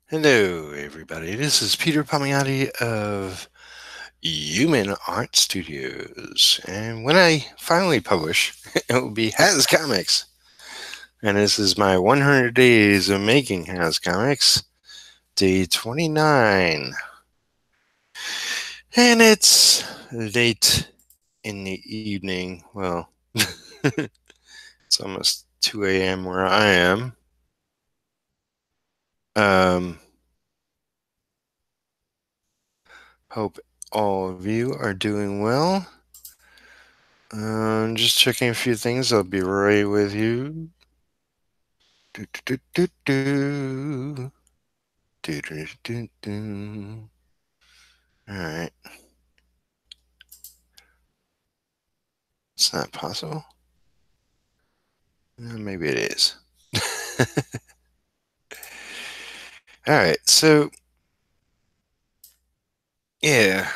Hello, everybody. This is Peter Palmiotti of Human Art Studios. And when I finally publish, it will be Has Comics. And this is my 100 days of making Has Comics, day 29. And it's late in the evening. Well, it's almost 2 a.m. where I am. Hope all of you are doing well. Just checking a few things. I'll be right with you. Do, do, do, do, do, do, do, do. All right. It's not possible. Maybe it is. All right. So, yeah.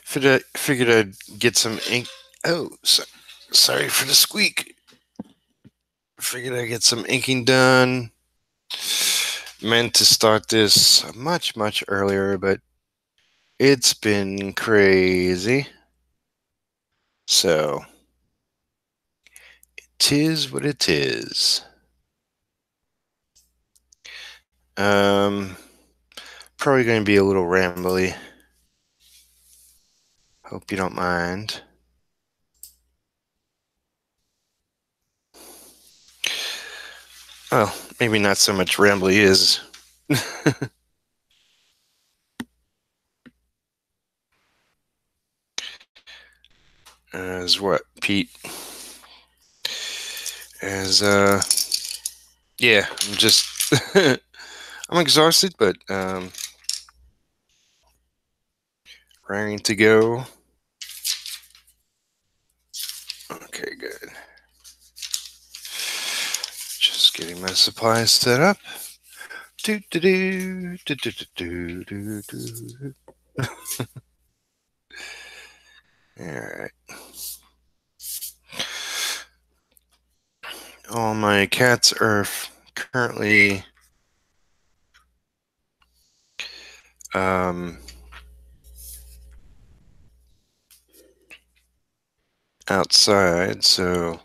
Figured I'd get some ink. Oh, sorry for the squeak. Figured I'd get some inking done. Meant to start this much earlier, but it's been crazy. So, tis what it is. Probably going to be a little rambly. Hope you don't mind. Well, maybe not so much rambly is. As what, Pete? As, yeah, I'm just, I'm exhausted, but, raring to go. Okay, good. Just getting my supplies set up. Do do do do do do do do. All right. All my cats are currently outside, so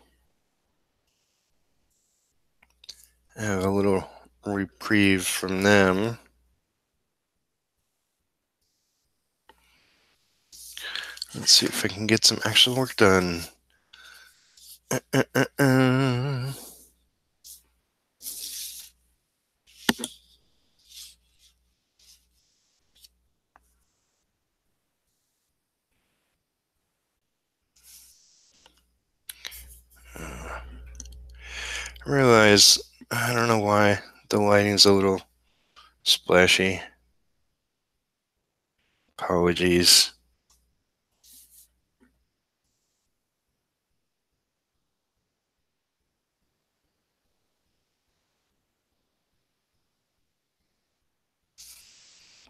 I have a little reprieve from them. Let's see if I can get some actual work done. I realize, I don't know why the lighting's a little splashy. Apologies.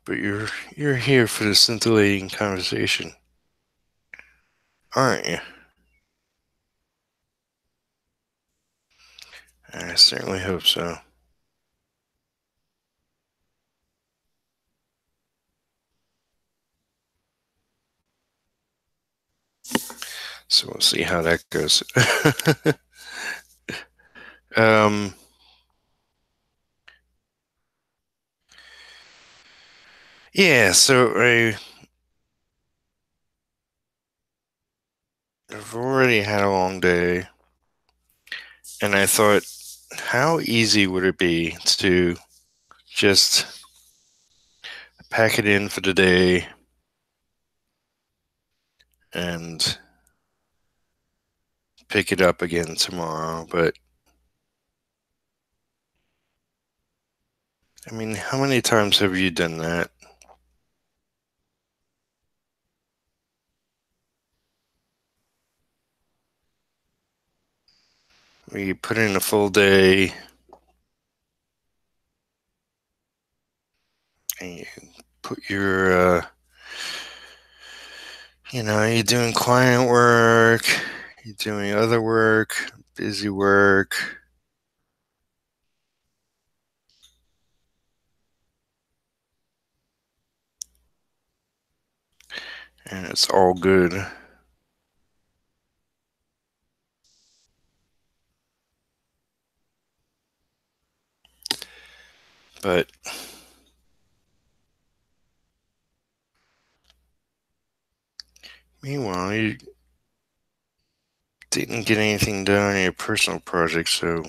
But you're here for the scintillating conversation, aren't you? I certainly hope so. So we'll see how that goes. Yeah, so I've already had a long day, and I thought, how easy would it be to just pack it in for the day and pick it up again tomorrow? But I mean, how many times have you done that? Where you put in a full day and you put your, you're doing client work, you're doing other work, busy work. it's all good. But meanwhile, you didn't get anything done on your personal project, so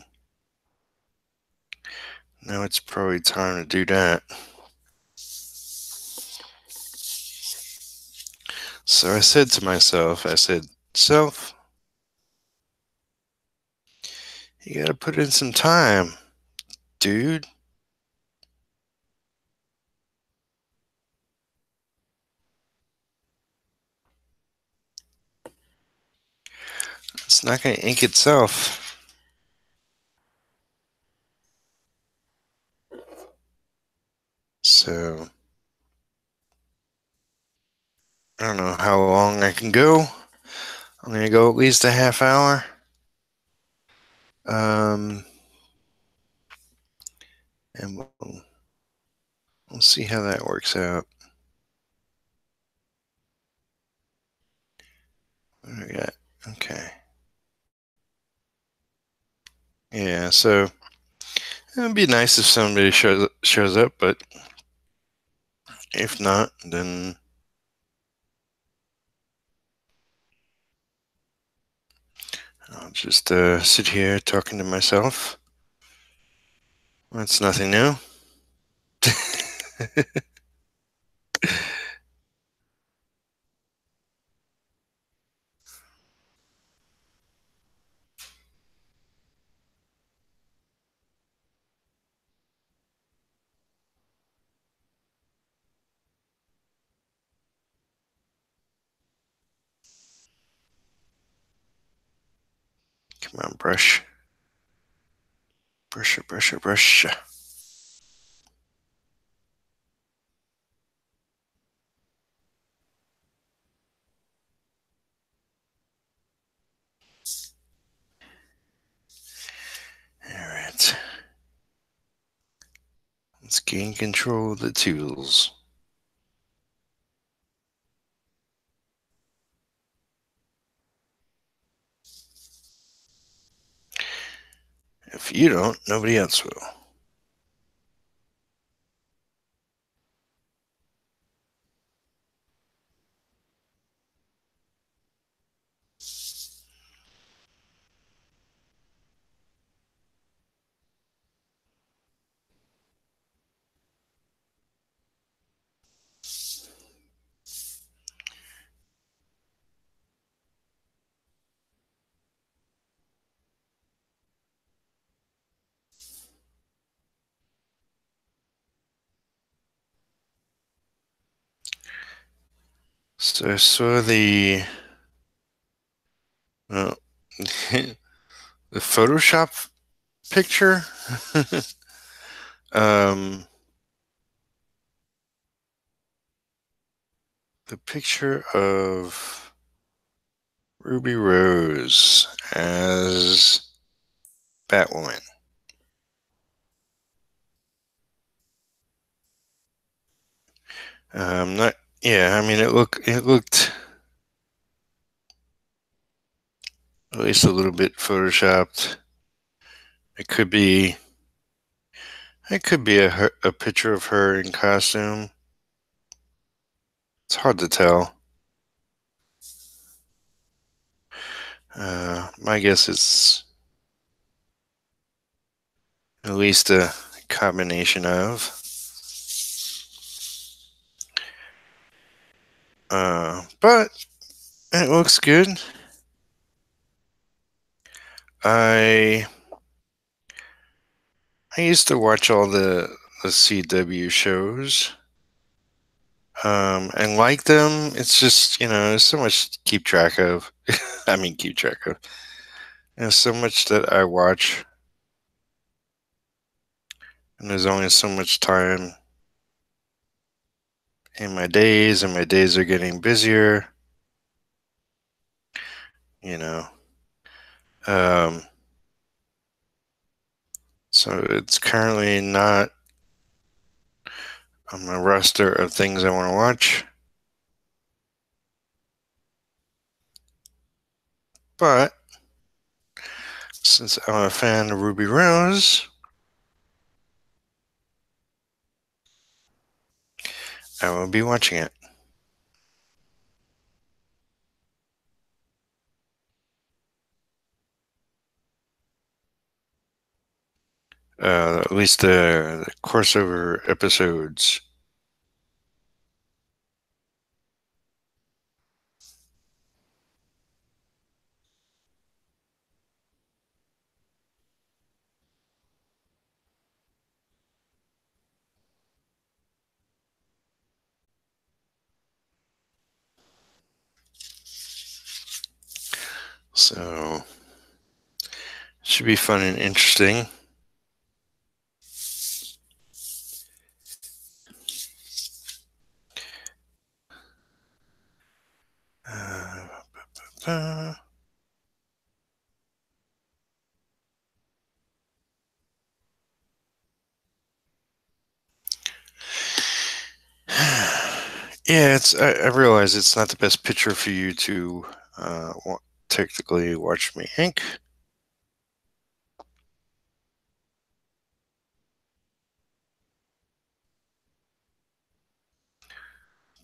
now it's probably time to do that. So I said to myself, self, you gotta put in some time, dude. It's not gonna ink itself. So I don't know how long I can go. I'm gonna go at least a half hour. And we'll see how that works out. What do we got? Okay. Yeah, so it'd be nice if somebody shows up, but if not, then I'll just sit here talking to myself. That's nothing new. Come on, brush. Brush, brush, brush. Alright. Let's gain control of the tools. If you don't, nobody else will. So I saw the the Photoshop picture. The picture of Ruby Rose as Batwoman. Not. Yeah, I mean it looked at least a little bit photoshopped. It could be a picture of her in costume. It's hard to tell. My guess is at least a combination of. But it looks good. I used to watch all the CW shows. And like them. It's just, there's so much to keep track of. I mean, keep track of. There's so much that I watch, and there's only so much time in my days, and my days are getting busier, you know. Um, so it's currently not on my roster of things I want to watch. But since I'm a fan of Ruby Rose, I will be watching it. At least the crossover episodes. So, should be fun and interesting. Yeah, I realize it's not the best picture for you to technically watch me ink.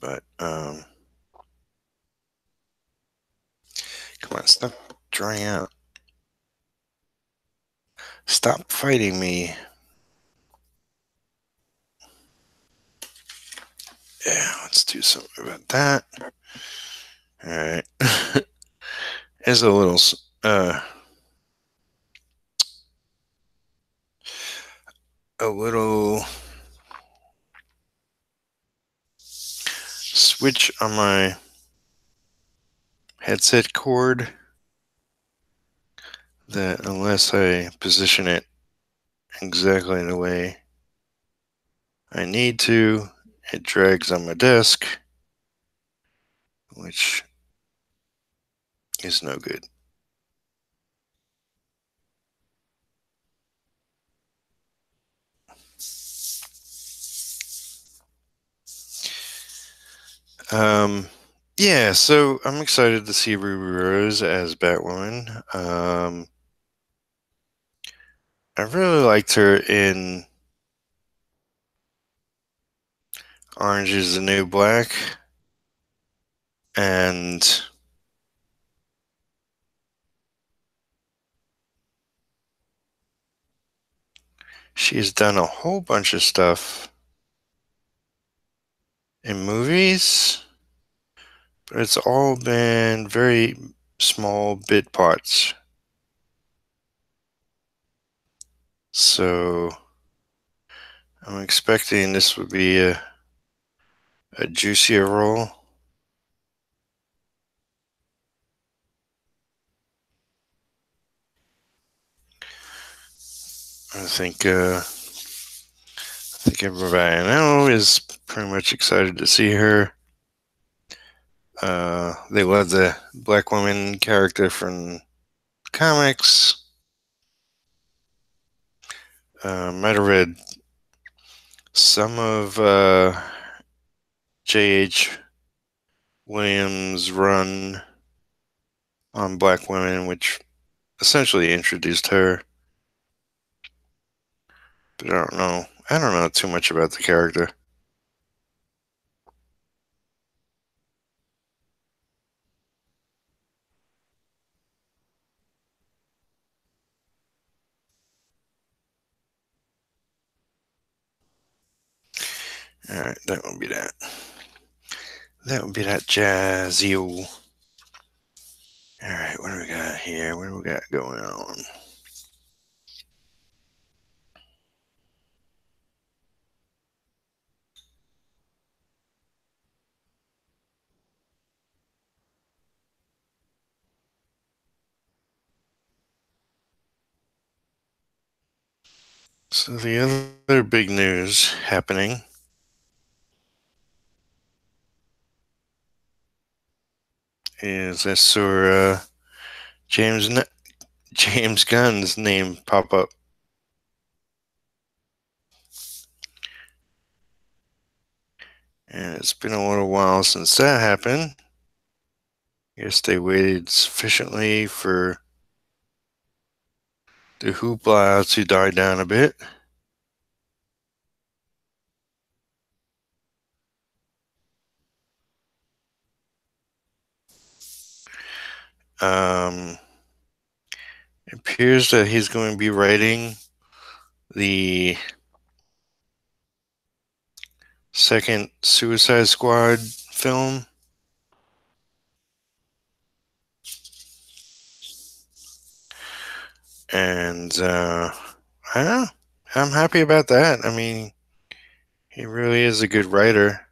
But come on, stop drying out. Stop fighting me. Yeah, let's do something about that. All right. There's a little a little switch on my headset cord that unless I position it exactly the way I need to, it drags on my desk, which is no good. Yeah, so I'm excited to see Ruby Rose as Batwoman. I really liked her in Orange is the New Black, and she's done a whole bunch of stuff in movies, but it's all been very small bit parts. So I'm expecting this would be a juicier role. I think everybody I know is pretty much excited to see her. They love the black woman character from comics. Might have read some of J.H. Williams' run on black women, which essentially introduced her. But I don't know. I don't know too much about the character. Alright, that would be that. That would be that Jazzio. Alright, what do we got here? What do we got going on? So the other big news happening is I saw James Gunn's name pop up. And it's been a little while since that happened. I guess they waited sufficiently for the hoopla to die down a bit. It appears that he's going to be writing the second Suicide Squad film. And I don't know. I'm happy about that. I mean, he really is a good writer.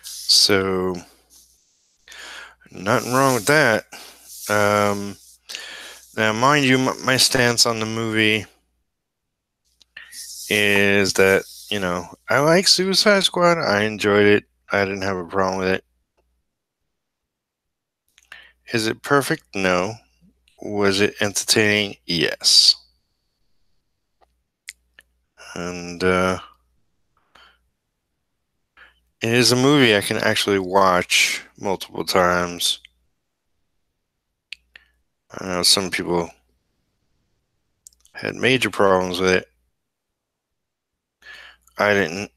So, nothing wrong with that. Um, Now, mind you, my stance on the movie is that, I like Suicide Squad. I enjoyed it. I didn't have a problem with it. Is it perfect? No. Was it entertaining? Yes. And it is a movie I can actually watch multiple times. I know some people had major problems with it. I didn't.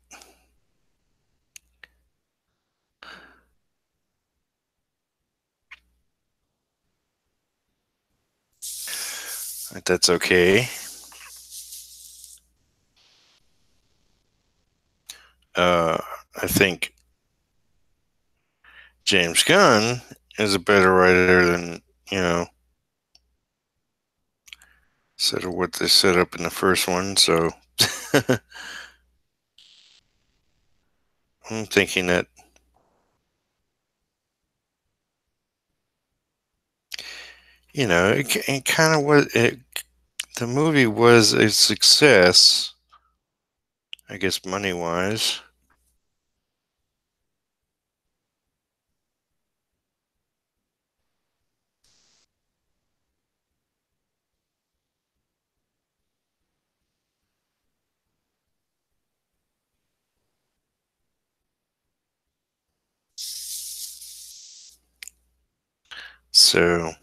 That's okay. Uh, I think James Gunn is a better writer than, sort of what they set up in the first one. So I'm thinking that, it kind of was, the movie was a success, I guess, money wise. So,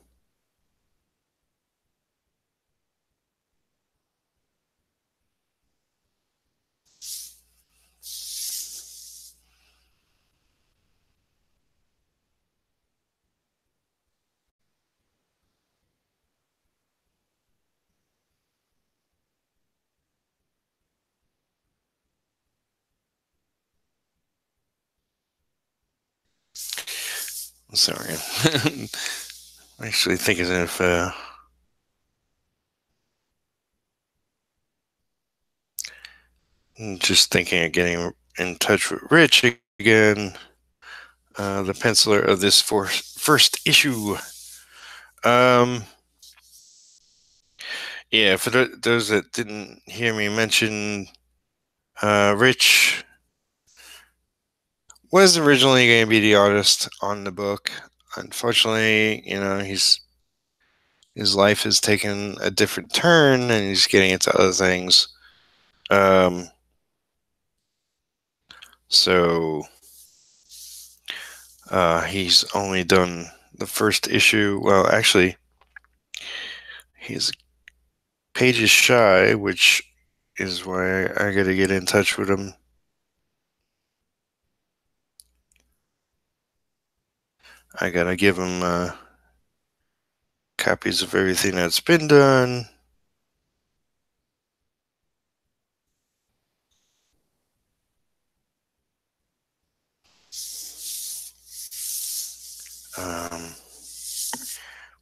sorry. I'm actually thinking if, just thinking of getting in touch with Rich again, the penciler of this first issue. Um, yeah, for those that didn't hear me mention, Rich was originally going to be the artist on the book. Unfortunately, his life has taken a different turn, and he's getting into other things. Um, so he's only done the first issue. Well, actually, he's pages shy, which is why I got to get in touch with him. I got to give him copies of everything that's been done. Um,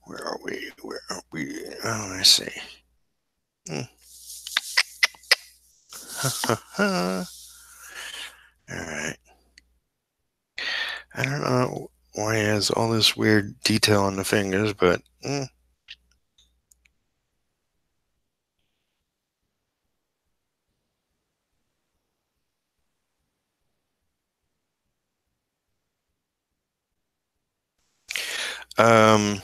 where are we? Where are we? Oh, I see. All right. I don't know why he has all this weird detail on the fingers, but um,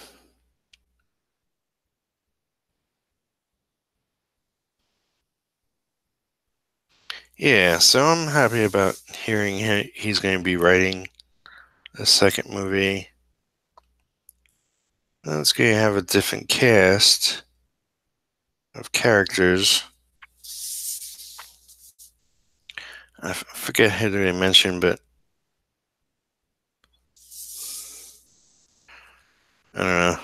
Yeah, so I'm happy about hearing he's going to be writing a second movie. It's going to have a different cast of characters. I forget who they mentioned, but I don't know.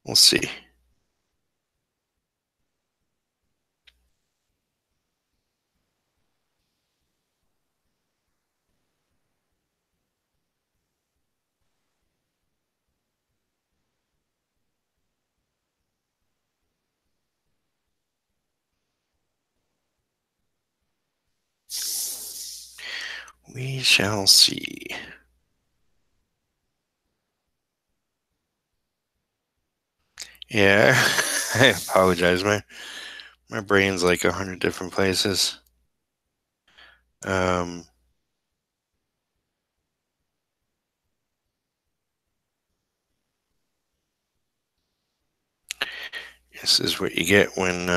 We'll see. We shall see. Yeah, I apologize. My brain's like 100 different places. Um, this is what you get when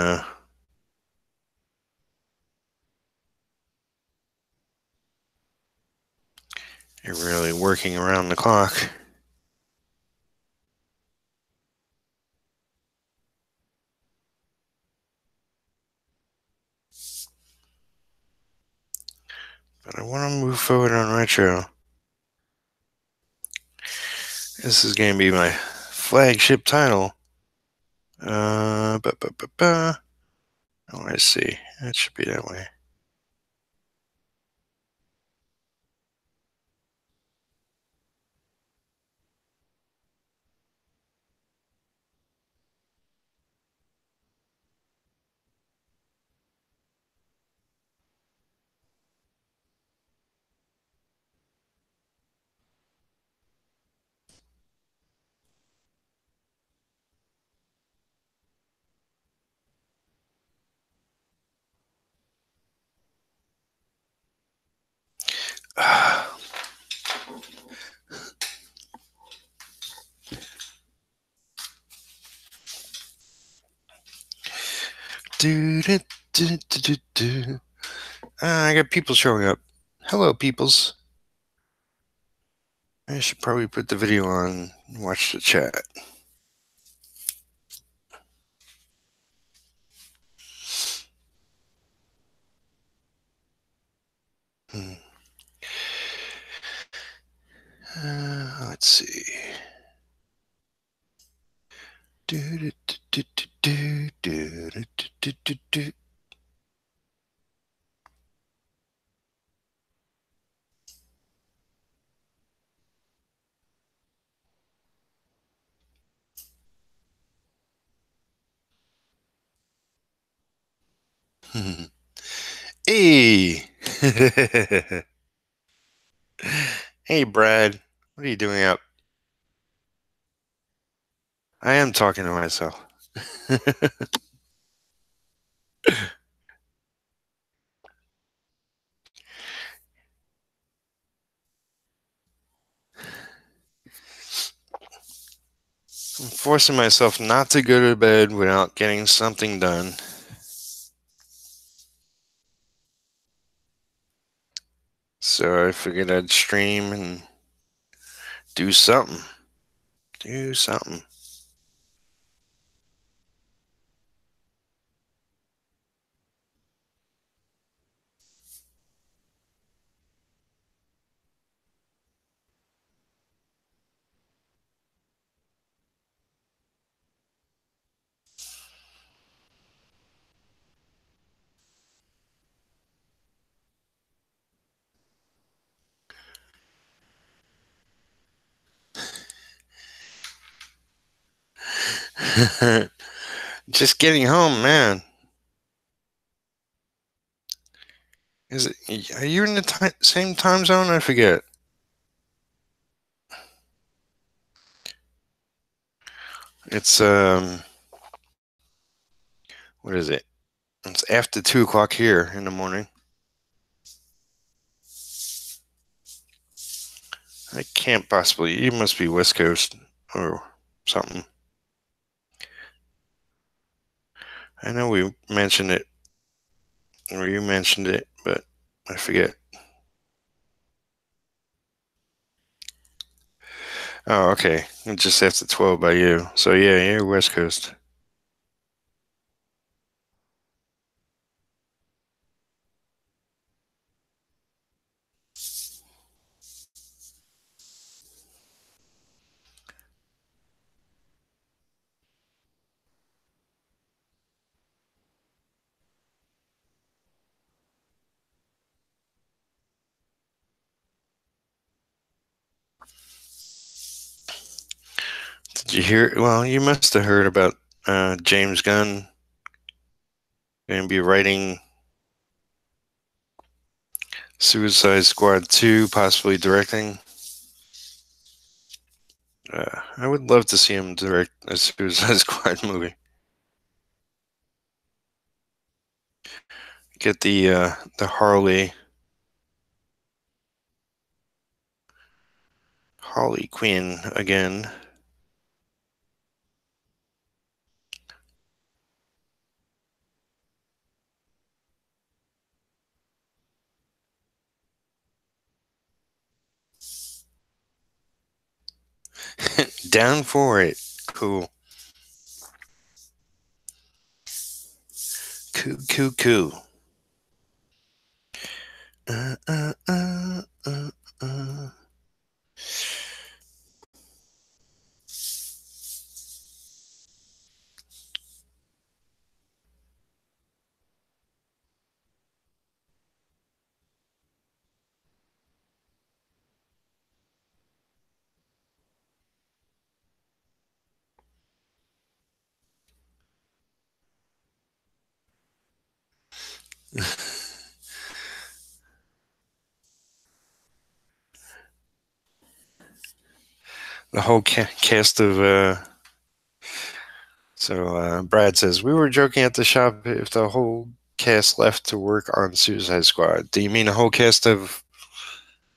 you're really working around the clock. But I want to move forward on retro. This is going to be my flagship title. Oh, I see. It should be that way. do, do, do, do, do, do. I got people showing up. Hello, peoples. I should probably put the video on and watch the chat. Let's see. Do, do, do, do, do, do, do, do, do. Hey! Hey, Brad. What are you doing up? I am talking to myself. I'm forcing myself not to go to bed without getting something done. So I figured I'd stream and do something. Do something. Just getting home, man. Is it? Are you in the same time zone? I forget. It's what is it? It's after 2 o'clock here in the morning. I can't possibly. You must be West Coast or something. I know we mentioned it Or you mentioned it, but I forget. Oh, okay. Just after 12 by you. So yeah, you're West Coast. Did you hear? Well, you must have heard about James Gunn going to be writing Suicide Squad 2, possibly directing. I would love to see him direct a Suicide Squad movie. Get the Harley Quinn again. Down for it. Cool. Cool, cool, cool. Uh, uh, uh, uh, uh. The whole cast of Brad says we were joking at the shop if the whole cast left to work on Suicide Squad. Do you mean the whole cast of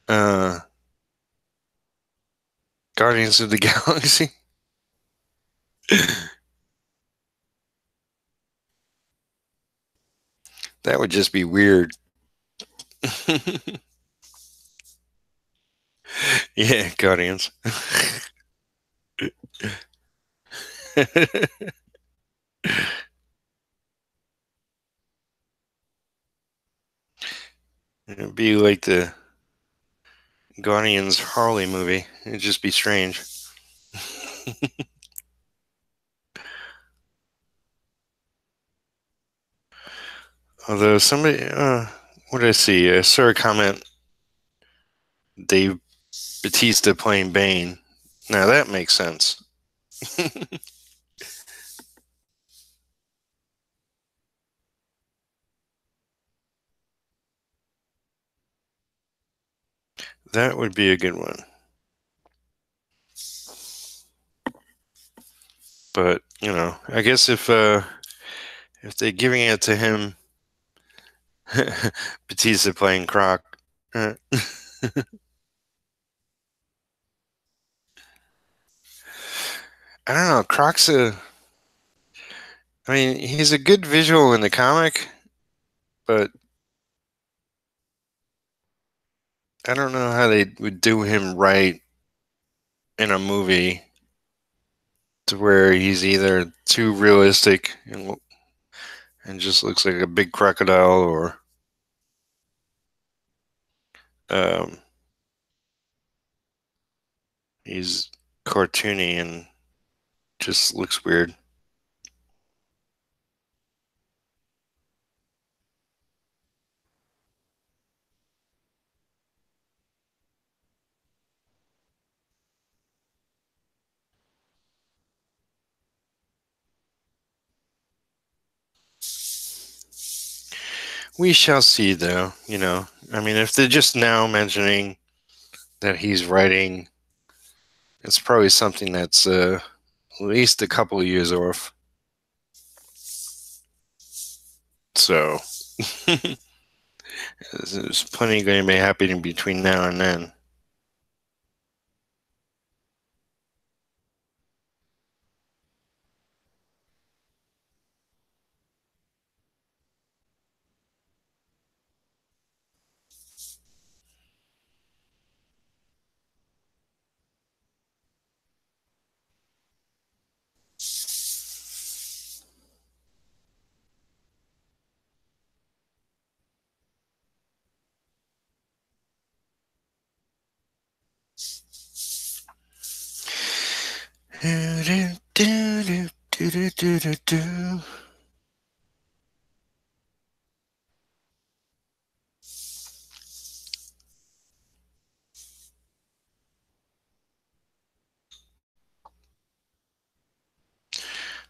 uh Guardians of the Galaxy? That would just be weird. Yeah, Guardians. It'd be like the Guardians Harley movie. It'd just be strange. Although somebody, what did I see? I saw a comment. Dave Bautista playing Bane. Now that makes sense. That would be a good one. But I guess if they're giving it to him, Batista playing Croc. I don't know. Croc's a. I mean, he's a good visual in the comic, but I don't know how they would do him right in a movie to where he's either too realistic and just looks like a big crocodile, or um, he's cartoony and just looks weird. We shall see, though. I mean, if they're just now mentioning that he's writing, it's probably something that's at least a couple of years off. So there's plenty going to be happening between now and then. Do, do, do, do, do, do, do, do.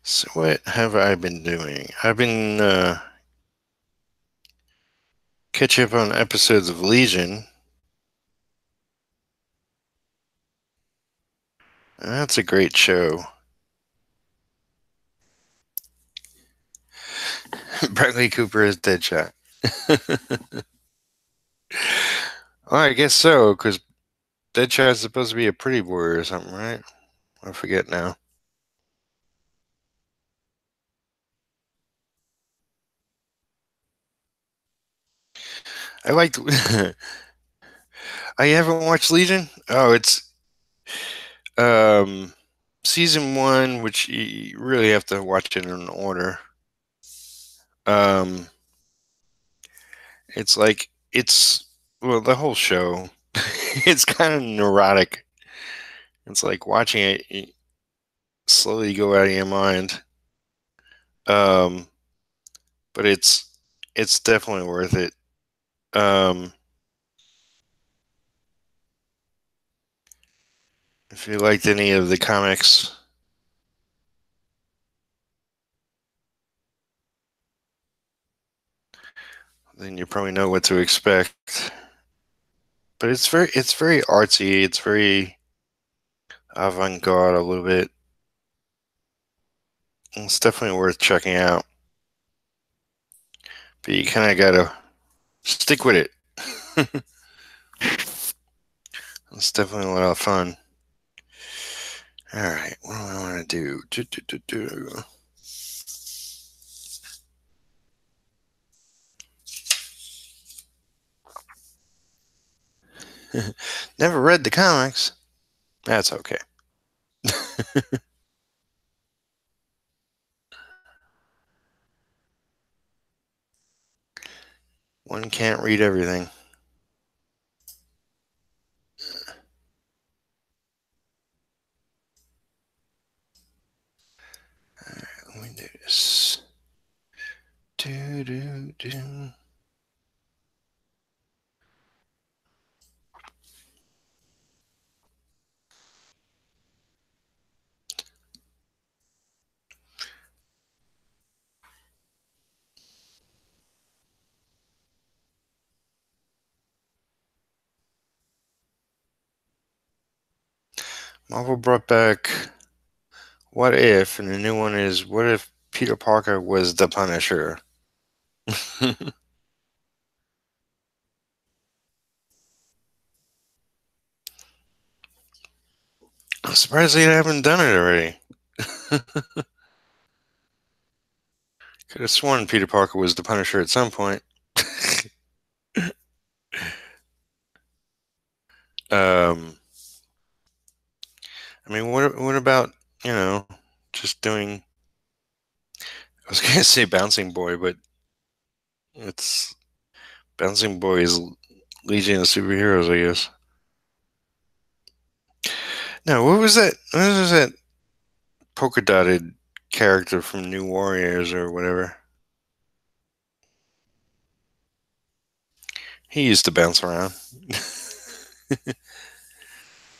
So what have I been doing? I've been catch up on episodes of Legion. That's a great show. Bradley Cooper is Deadshot. Well, I guess so, because Deadshot is supposed to be a pretty boy or something, right? I forget now. I liked. I haven't watched Legion. Oh, it's um season one, which you really have to watch it in order. Um, it's like it's well the whole show. It's kind of neurotic. It's like watching it slowly go out of your mind. Um, but it's definitely worth it. Um, if you liked any of the comics, then you probably know what to expect. But it's very artsy. It's very avant-garde a little bit. It's definitely worth checking out. But you kind of gotta stick with it. It's definitely a lot of fun. All right, what do I want to do? Never read the comics. That's okay. One can't read everything. Let me do this. Do, do, do. Marvel brought back What If, and the new one is What If Peter Parker was the Punisher? I'm surprised they haven't done it already. Could have sworn Peter Parker was the Punisher at some point. um, I mean, what about you know just doing? I was gonna say Bouncing Boy, but it's Bouncing Boy is Legion of Superheroes, I guess. No, what was that? What was that polka dotted character from New Warriors or whatever? He used to bounce around.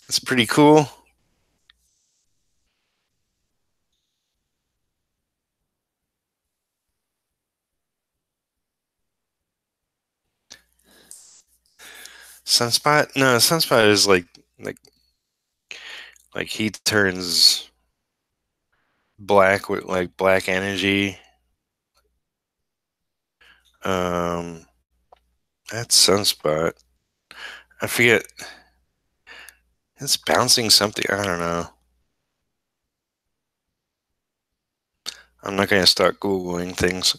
It's pretty cool. Sunspot? No, Sunspot is like like he turns black with like black energy. Um, that's Sunspot. I forget. It's bouncing something. I don't know. I'm not gonna start googling things.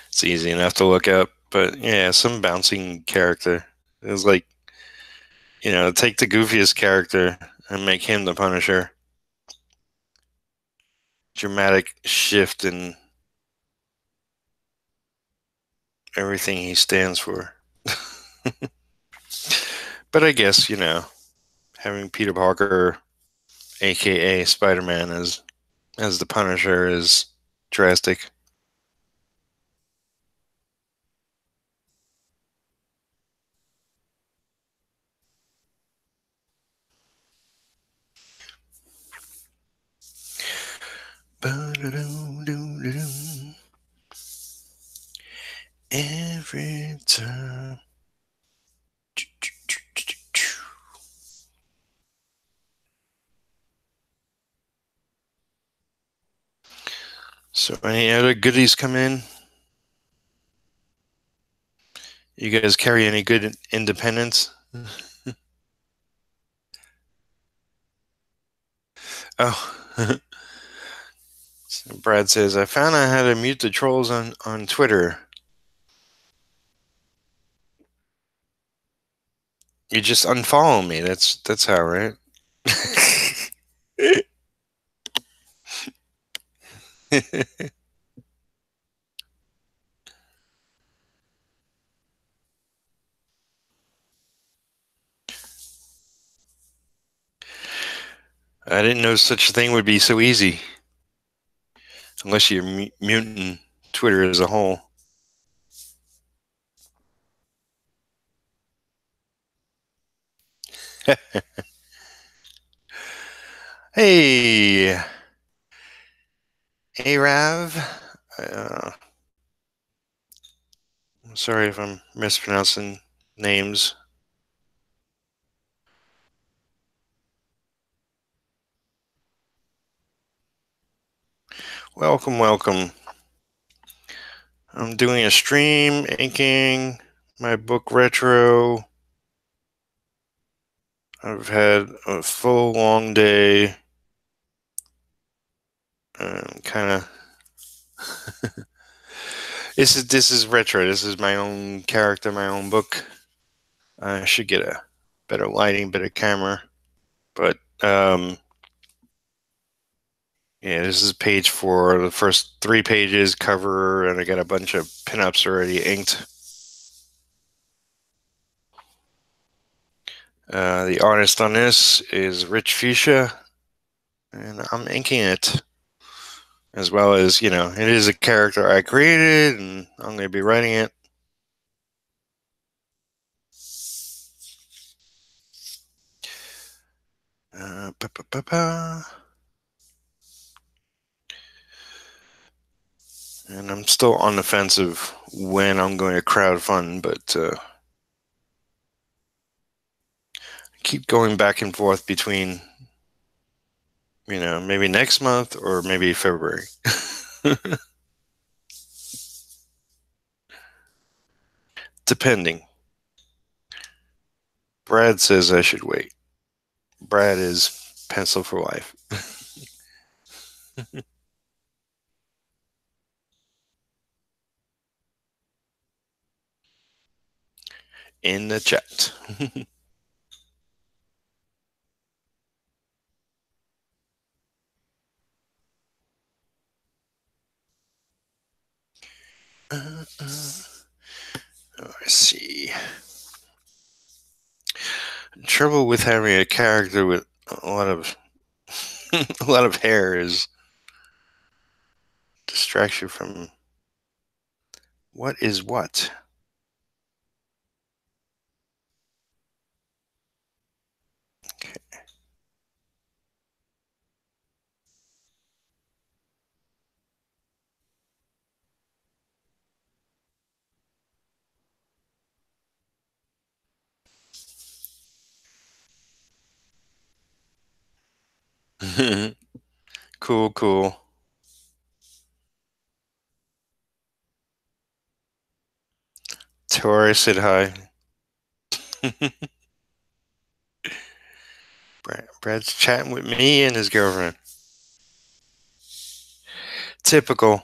It's easy enough to look up, but yeah, some bouncing character. It was like take the goofiest character and make him the Punisher. Dramatic shift in everything he stands for. But I guess, having Peter Parker, aka Spider-Man, as the Punisher is drastic. Every time. So, any other goodies come in? You guys carry any good independence? Oh, so Brad says, I found out how to mute the trolls on Twitter. You just unfollow me. That's how, right? I didn't know such a thing would be so easy, unless you're muting Twitter as a whole. Hey, hey, Rav. I'm sorry if I'm mispronouncing names. Welcome, welcome. I'm doing a stream, inking my book retro. I've had a full long day. Kind of. This is retro. This is my own character, my own book. I should get a better lighting, better camera. But yeah, this is page 4. The first 3 pages cover, and I got a bunch of pinups already inked. The artist on this is Rich Fuchsia, and I'm inking it. As well as, it is a character I created, and I'm going to be writing it. And I'm still on the fence of when I'm going to crowdfund, but keep going back and forth between, maybe next month or maybe February. Depending. Brad says I should wait. Brad is pencil for life. In the chat. Let's see. Trouble with having a character with a lot of a lot of hair is distracts you from what is what. Cool, cool. Tori said hi. Brad's chatting with me and his girlfriend. Typical.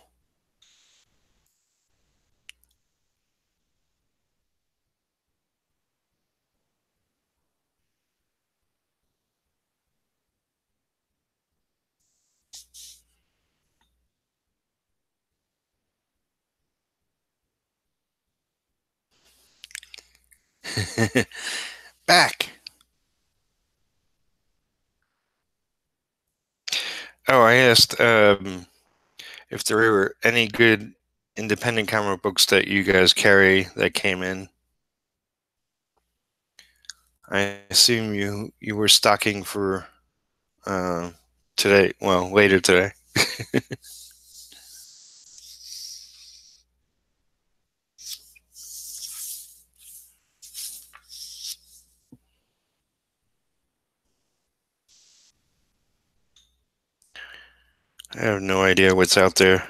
Back. Oh, I asked if there were any good independent comic books that you guys carry that came in. I assume you were stocking for today. Well, later today. I have no idea what's out there.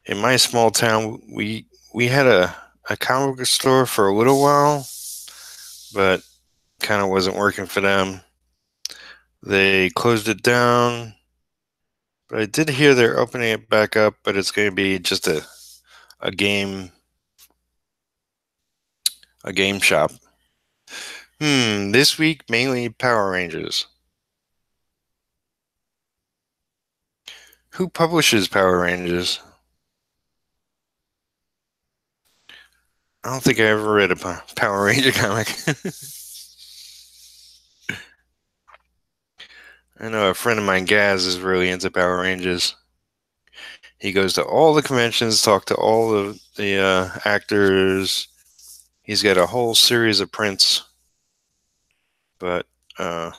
In my small town, we had a comic book store for a little while, but kind of wasn't working for them. They closed it down, but I did hear they're opening it back up, but it's going to be just a game a game shop. This week mainly Power Rangers. Who publishes Power Rangers? I don't think I ever read a Power Ranger comic. I know a friend of mine, Gaz, is really into Power Rangers. He goes to all the conventions, talk to all of the actors. He's got a whole series of prints. But uh,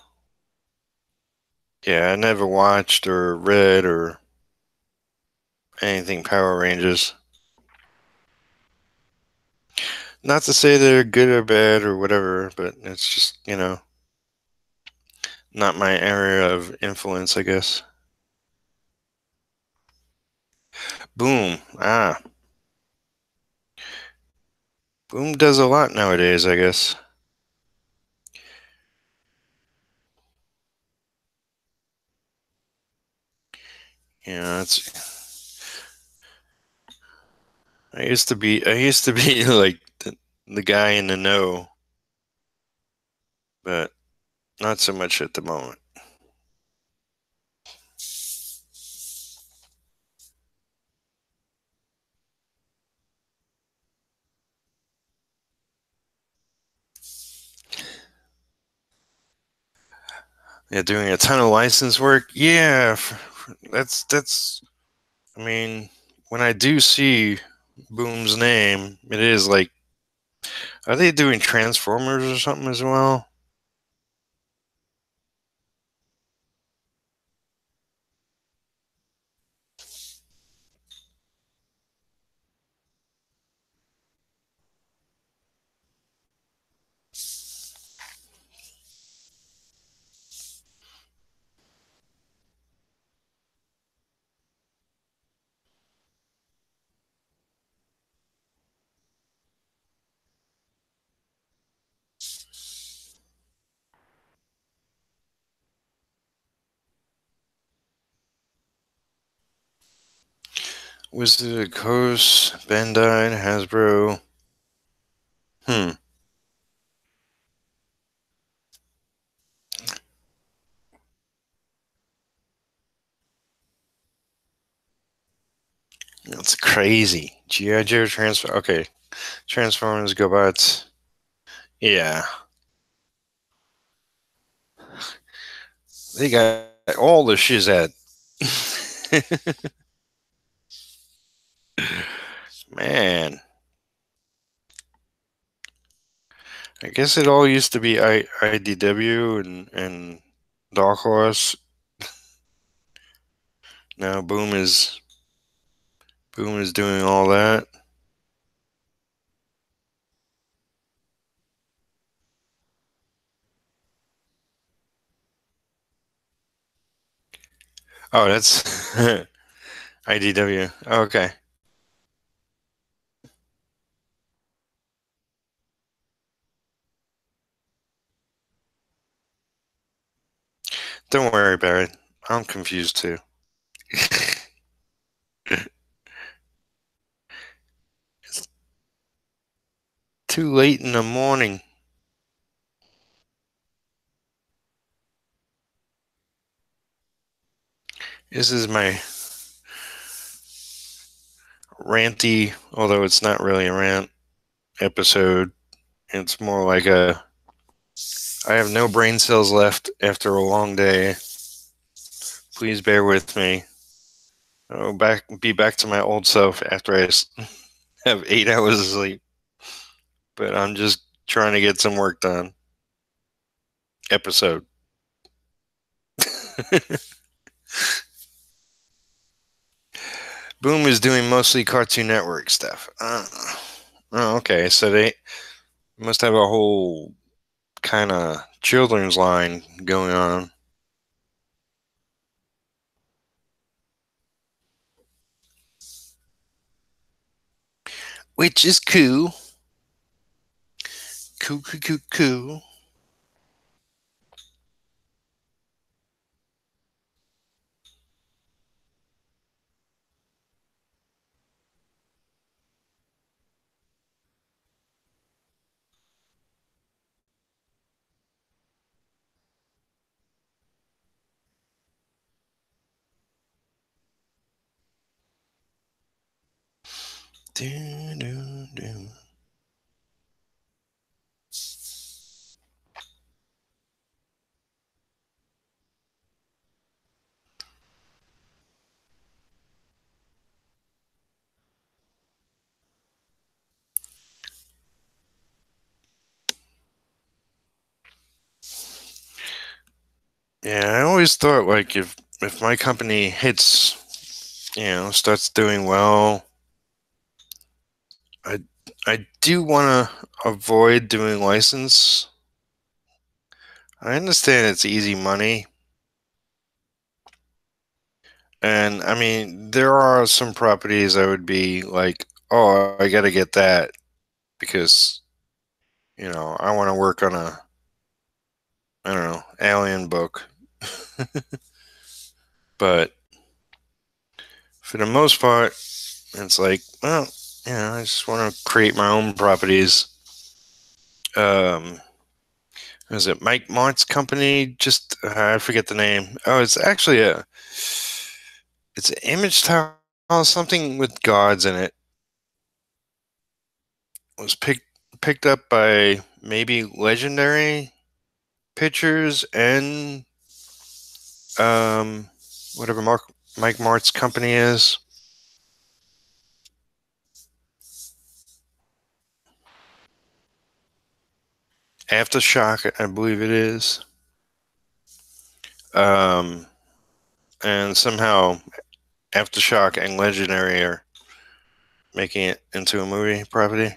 yeah, I never watched or read or anything Power Rangers. Not to say they're good or bad or whatever, but it's just, not my area of influence, I guess. Boom. Boom does a lot nowadays, I guess. It's I used to be like the guy in the know, but not so much at the moment. Yeah, doing a ton of license work. Yeah, that's. I mean, when I do see Boom's name, it is like, are they doing Transformers or something as well? Wizard Coast, Bandai, Hasbro. Hmm. That's crazy. G.I. Joe Transform. Okay. Transformers, GoBots. Yeah. They got all the shizat. Man. I guess it all used to be IDW and Dark Horse. Now Boom is doing all that. Oh, that's IDW. Okay. Don't worry about it. I'm confused too. It's too late in the morning. This is my ranty, although it's not really a rant episode. It's more like I have no brain cells left after a long day. Please bear with me. I'll be back to my old self after I have 8 hours of sleep. But I'm just trying to get some work done. Episode. Boom is doing mostly Cartoon Network stuff. Oh, okay. So they must have a whole kind of children's line going on. Which is cool. Cool. Do. Yeah, I always thought like if my company hits, starts doing well, I I do want to avoid doing license. I understand it's easy money, and I mean there are some properties I would be like, oh, I got to get that because I want to work on a I don't know alien book, but for the most part, it's like, well, I just want to create my own properties. Um, is it Mike Mart's company? Just I forget the name. Oh, it's actually it's an image tile, something with gods in it. It was picked up by maybe Legendary Pictures and um, whatever Mike Mart's company is. Aftershock, I believe it is. Um, and somehow Aftershock and Legendary are making it into a movie property.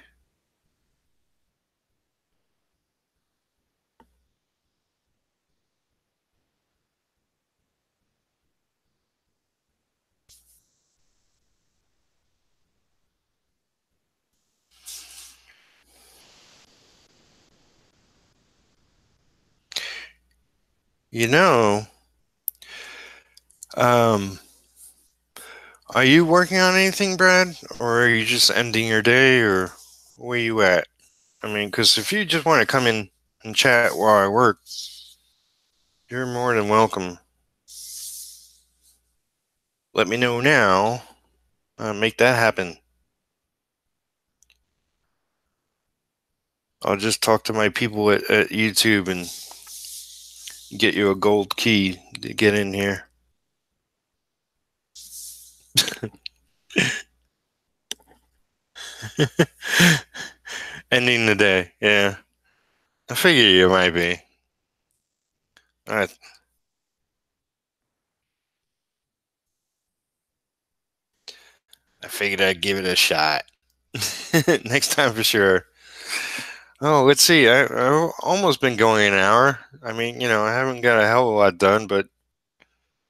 You know, um, are you working on anything, Brad? Or are you just ending your day, or where you at? I mean, because if you just want to come in and chat while I work, you're more than welcome. Let me know now. Make that happen. I'll just talk to my people at YouTube and get you a gold key to get in here. Ending the day, yeah. I figure you might be. I, I figured I'd give it a shot. Next time for sure. Oh, let's see. I've almost been going an hour. I mean, I haven't got a hell of a lot done, but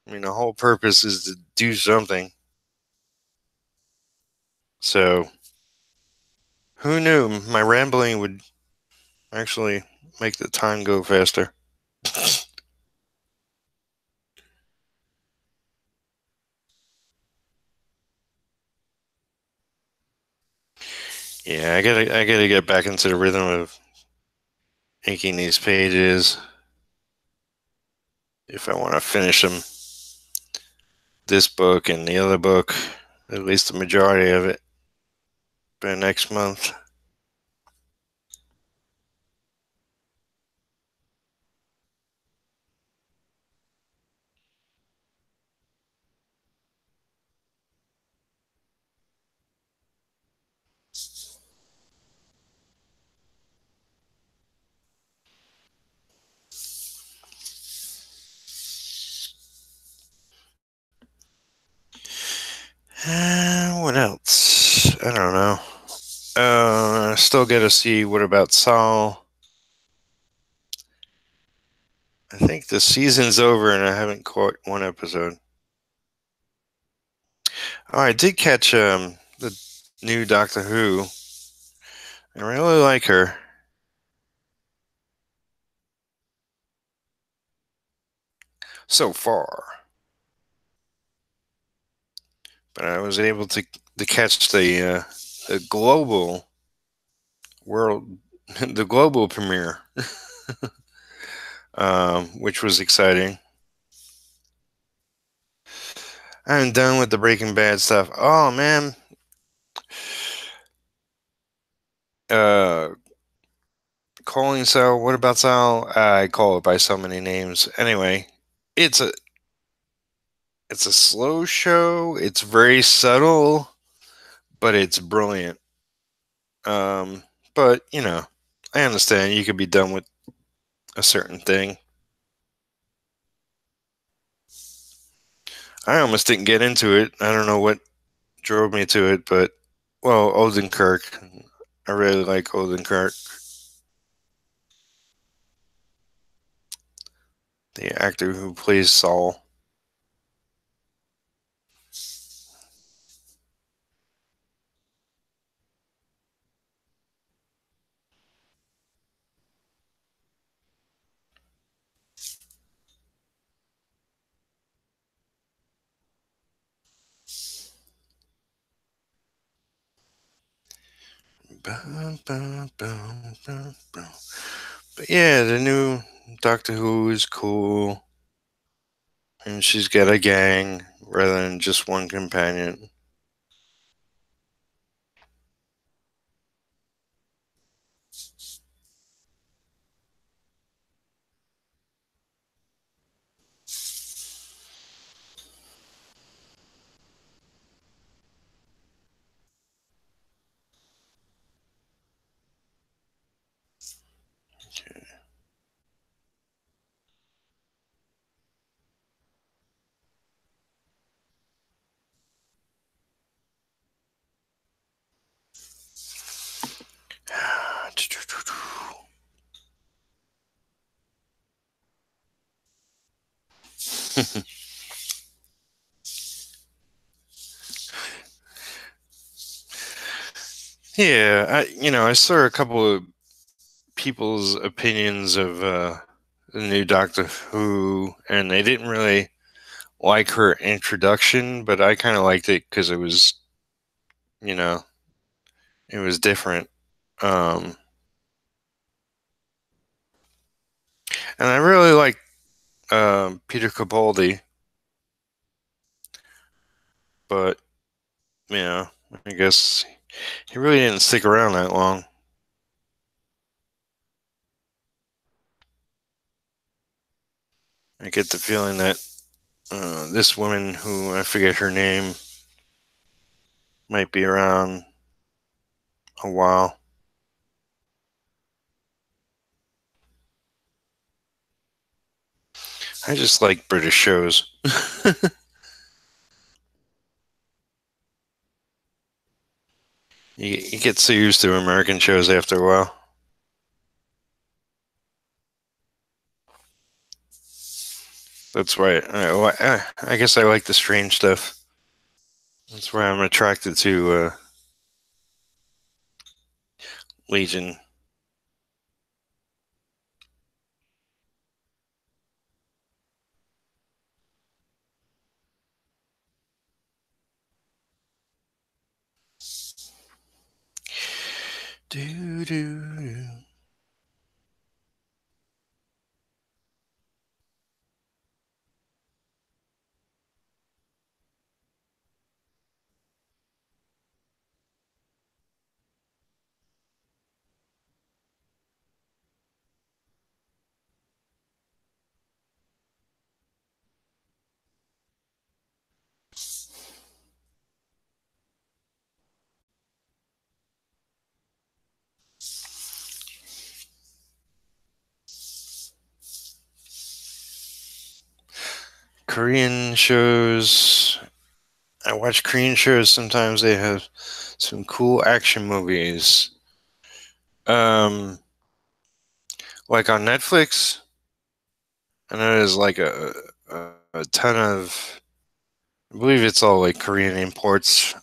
I mean, the whole purpose is to do something. So, who knew my rambling would actually make the time go faster? Yeah, I gotta get back into the rhythm of inking these pages if I want to finish them. This book and the other book, at least the majority of it, by next month. still get to see What About Saul. I think the season's over and I haven't caught one episode. Oh, I did catch the new Doctor Who. I really like her. So far. But I was able to catch the global world, the global premiere, which was exciting. I'm done with the Breaking Bad stuff. Oh man, calling Sal. What about Sal? I call it by so many names. Anyway, it's a slow show. It's very subtle, but it's brilliant. But you know, I understand you could be done with a certain thing. I almost didn't get into it. I don't know what drove me to it, but well, Odenkirk. I really like Odenkirk, the actor who plays Saul. But yeah, the new Doctor Who is cool, and she's got a gang rather than just one companion. Okay. Yeah, I saw a couple of people's opinions of the new Doctor Who, and they didn't really like her introduction, but I kind of liked it because it was, you know, it was different. Um, and I really like Peter Capaldi, but I guess he really didn't stick around that long. I get the feeling that this woman, who I forget her name, might be around a while. I just like British shows. You get so used to American shows after a while. That's why I guess I like the strange stuff. That's why I'm attracted to Legion. Do do. Korean shows. I watch Korean shows. Sometimes they have some cool action movies. Um, like on Netflix, I know there's like a ton of. I believe it's all like Korean imports.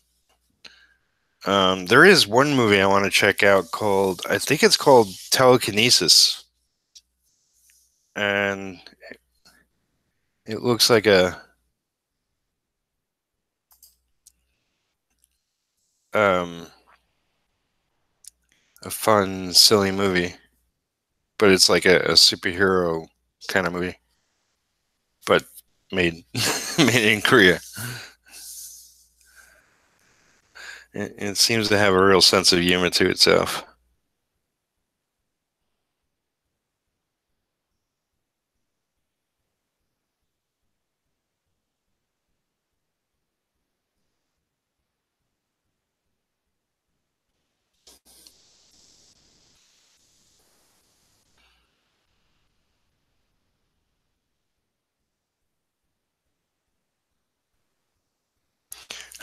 There is one movie I want to check out called. I think it's called Telekinesis, and it looks like um a fun, silly movie, but it's like a superhero kind of movie, but made made in Korea. It seems to have a real sense of humor to itself.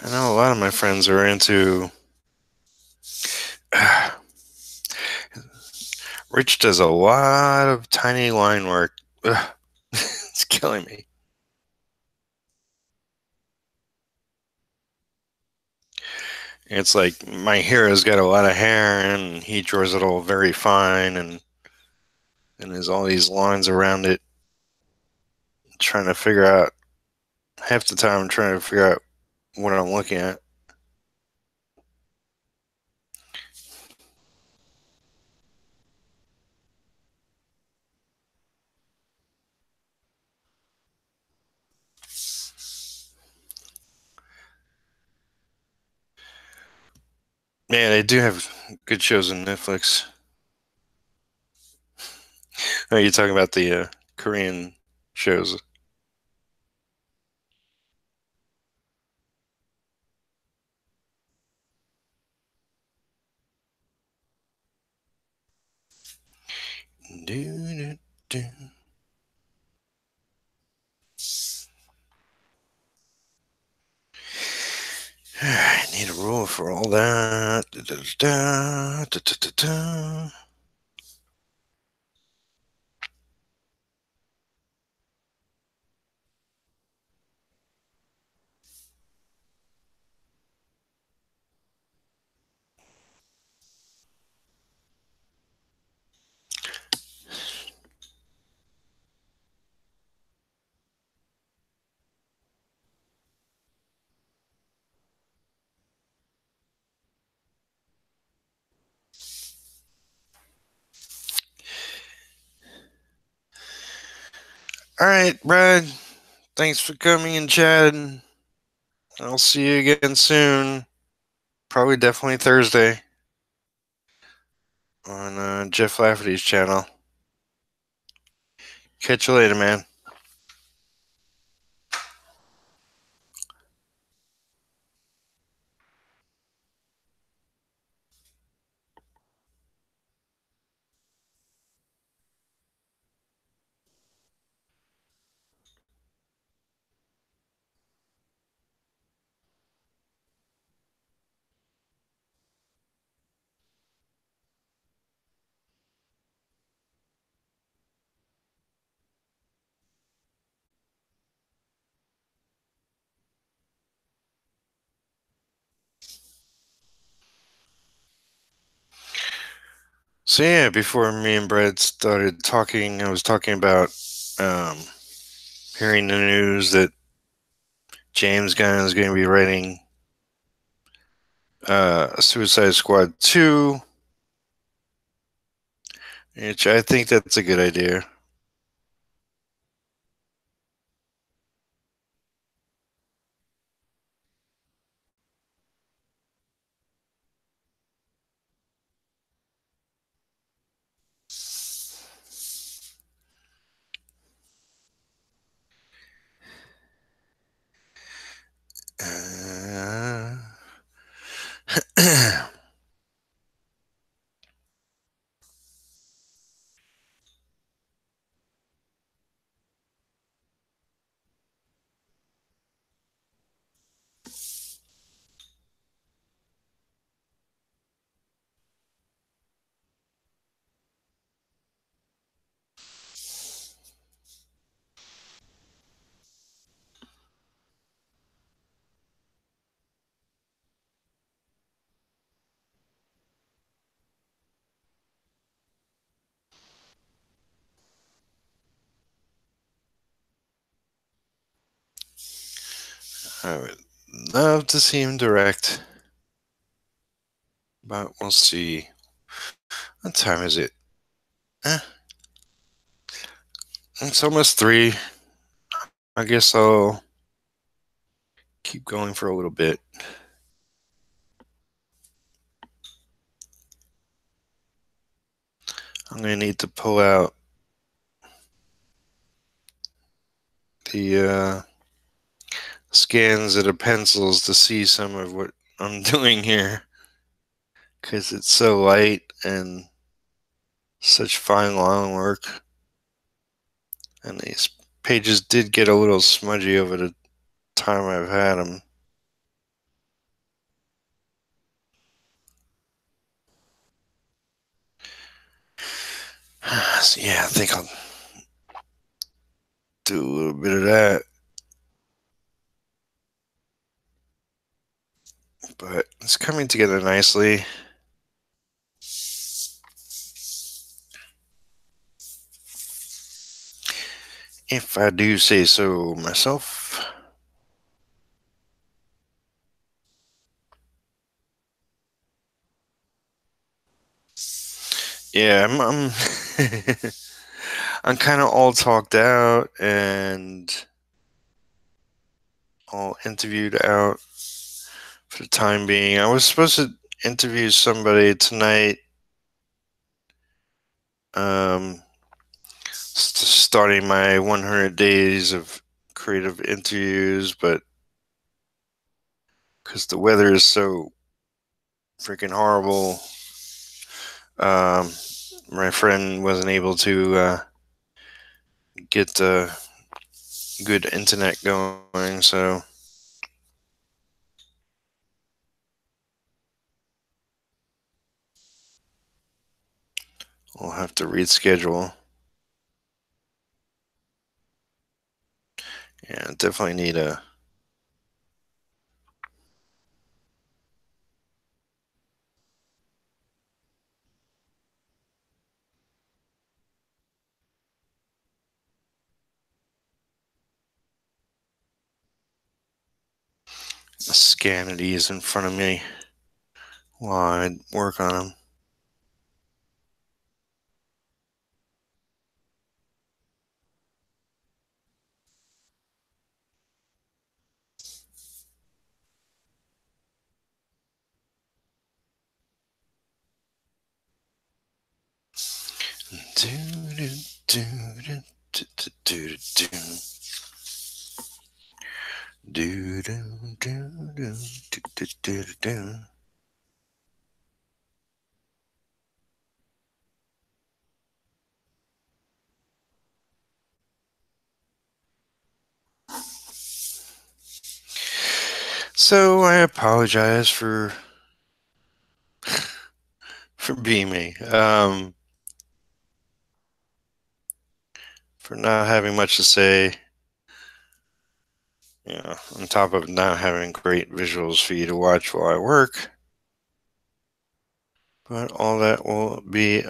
I know a lot of my friends are into. Rich does a lot of tiny line work. Ugh, it's killing me. It's like my hero's got a lot of hair and he draws it all very fine and there's all these lines around it. Trying to figure out half the time I'm trying to figure out what I'm looking at. Man, they do have good shows on Netflix. Oh, you're talking about the Korean shows. Do, do, do. I need a rule for all that. Da, da, da, da, da, da, da. All right, Brad. Thanks for coming and chatting. I'll see you again soon. Probably definitely Thursday on Jeff Lafferty's channel. Catch you later, man. So yeah, before me and Brad started talking, I was talking about um, hearing the news that James Gunn is going to be writing Suicide Squad 2, which I think that's a good idea. Uh, I would love to see him direct, but we'll see. What time is it? It's almost 3. I guess I'll keep going for a little bit. I'm going to need to pull out the scans of the pencils to see some of what I'm doing here, because it's so light and such fine line work. And these pages did get a little smudgy over the time I've had them. So yeah, I think I'll do a little bit of that. But it's coming together nicely. If I do say so myself. Yeah, I'm I'm kind of all talked out and all interviewed out for the time being. I was supposed to interview somebody tonight, starting my 100 days of creative interviews, but because the weather is so freaking horrible, my friend wasn't able to get good internet going, so we'll have to reschedule. Yeah, definitely need a scan of these in front of me while I work on them. So I apologize for being me, for not having much to say. You know, on top of not having great visuals for you to watch while I work. But all that will be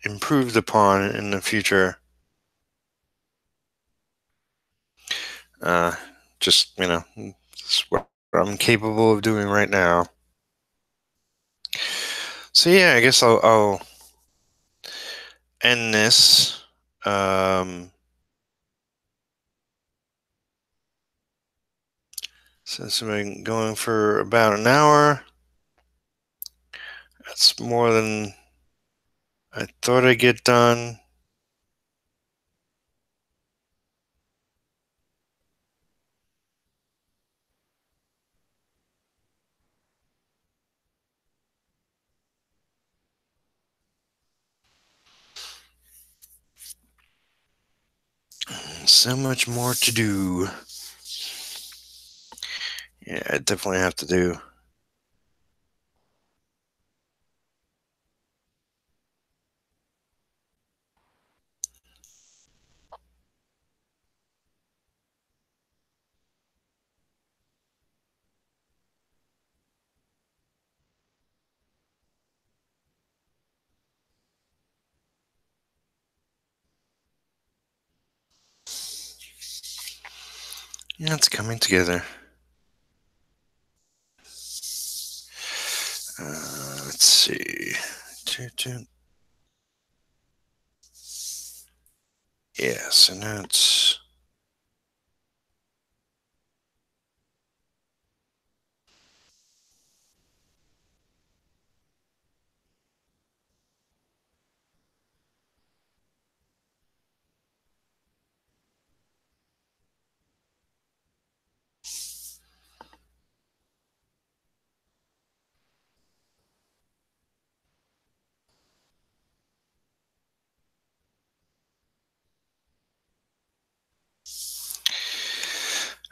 improved upon in the future. Just, it's what I'm capable of doing right now. So yeah, I guess I'll end this. Since I've been going for about an hour, that's more than I thought I'd get done. So much more to do. Yeah, I definitely have to do. Yeah, it's coming together. see. Yes, and that's.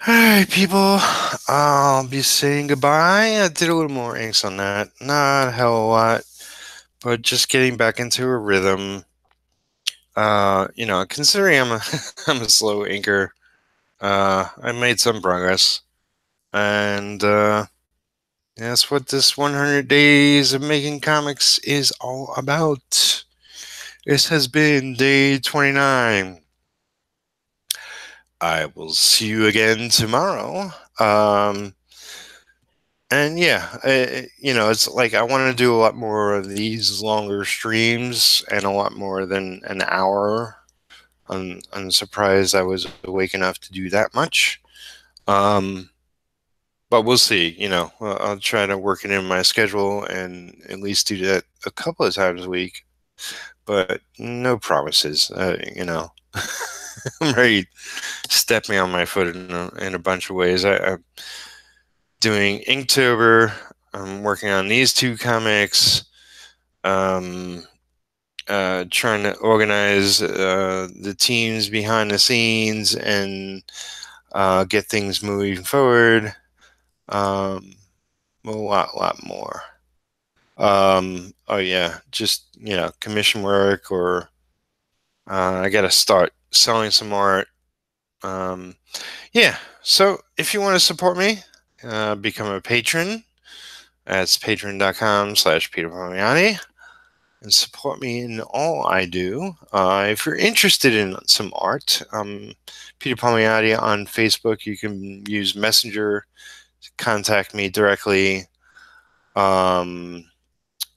All right, people. I'll be saying goodbye. I did a little more inks on that. Not a hell of a lot, but just getting back into a rhythm. Considering I'm a I'm a slow inker, I made some progress, and that's what this 100 days of making comics is all about. This has been day 29. I will see you again tomorrow. And yeah, it's like I want to do a lot more of these longer streams and a lot more than an hour. I'm surprised I was awake enough to do that much. But we'll see. I'll try to work it in my schedule and at least do that a couple of times a week. But no promises. I'm ready stepping on my foot in a bunch of ways. I'm doing Inktober. I'm working on these two comics. Trying to organize the teams behind the scenes and get things moving forward. A lot more. Oh yeah, just commission work, or I got to start selling some art. Yeah. So if you want to support me, become a patron. That's patreon.com/Peter Palmiotti. And support me in all I do. If you're interested in some art, Peter Palmiotti on Facebook. You can use Messenger to contact me directly. And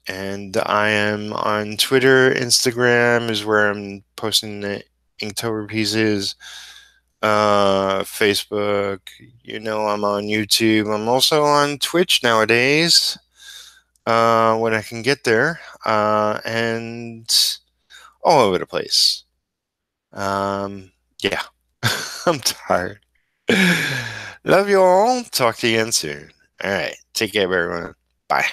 I am on Twitter. Instagram is where I'm posting the Inktober pieces. Facebook, I'm on YouTube. I'm also on Twitch nowadays. When I can get there, and all over the place. Yeah, I'm tired. Love you all. Talk to you again soon. All right, take care, everyone. Bye.